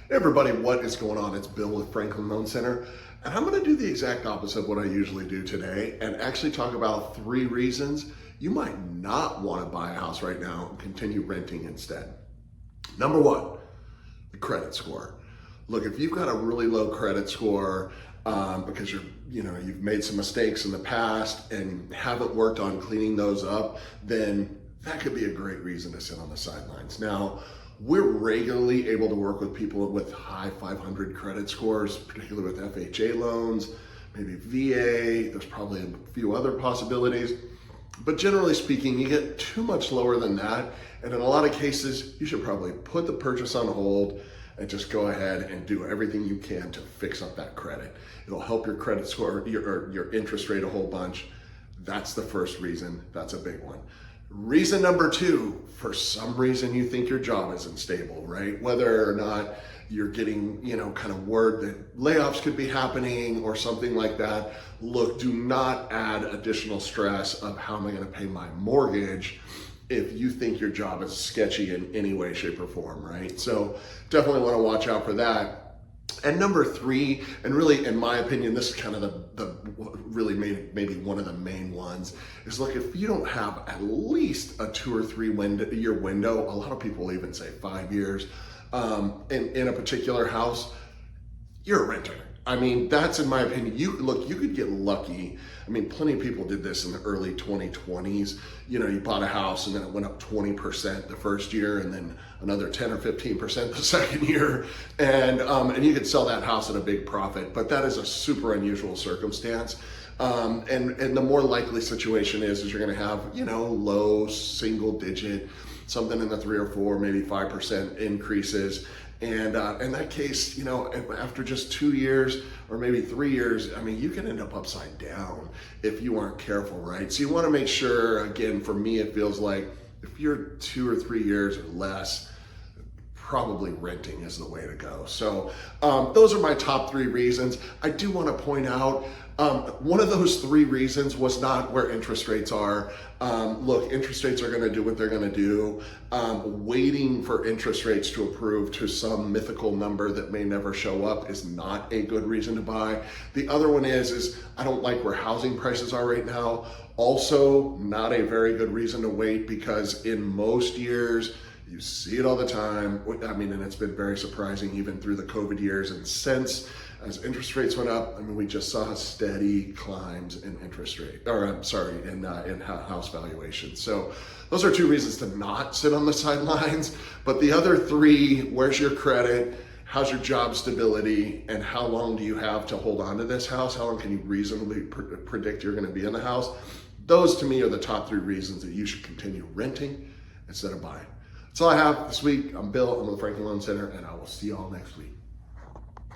Hey everybody, what is going on? It's Bill with Franklin Loan Center, and I'm going to do the exact opposite of what I usually do today and actually talk about 3 reasons you might not want to buy a house right now and continue renting instead. Number 1, the credit score. Look, if you've got a really low credit score because you've made some mistakes in the past and haven't worked on cleaning those up, then that could be a great reason to sit on the sidelines. Now, we're regularly able to work with people with high 500 credit scores, particularly with FHA loans, maybe VA. There's probably a few other possibilities. But generally speaking, you get too much lower than that. And in a lot of cases, you should probably put the purchase on hold and just go ahead and do everything you can to fix up that credit. It'll help your credit score, your interest rate a whole bunch. That's the first reason. That's a big one. Reason number 2, for some reason you think your job isn't stable, right? Whether or not you're getting, kind of word that layoffs could be happening or something like that. Look, do not add additional stress of how am I going to pay my mortgage if you think your job is sketchy in any way, shape, or form, right? So definitely want to watch out for that. And number 3, and really, in my opinion, this is kind of the really maybe one of the main ones, is look, if you don't have at least a 2 or 3 year window, a lot of people even say 5 years, in a particular house, you're a renter. I mean, that's in my opinion. You could get lucky. I mean, plenty of people did this in the early 2020s. You bought a house and then it went up 20% the first year and then another 10 or 15% the second year. And you could sell that house at a big profit, but that is a super unusual circumstance. And the more likely situation is you're going to have, low single digit, something in the 3 or 4, maybe 5% increases. And in that case, after just 2 years or maybe 3 years, I mean, you can end up upside down if you aren't careful, right? So you want to make sure, again, for me, it feels like if you're 2 or 3 years or less, probably renting is the way to go. So those are my top 3 reasons. I do want to point out, one of those 3 reasons was not where interest rates are. Look, interest rates are going to do what they're going to do. Waiting for interest rates to improve to some mythical number that may never show up is not a good reason to buy. The other one is I don't like where housing prices are right now. Also, not a very good reason to wait, because in most years, you see it all the time. I mean, and it's been very surprising even through the COVID years and since, as interest rates went up. I mean, we just saw steady climbs in in house valuations. So those are 2 reasons to not sit on the sidelines. But the other 3, where's your credit? How's your job stability? And how long do you have to hold on to this house? How long can you reasonably predict you're going to be in the house? Those to me are the top 3 reasons that you should continue renting instead of buying. That's all I have this week. I'm Bill. I'm with the Franklin Loan Center, and I will see you all next week.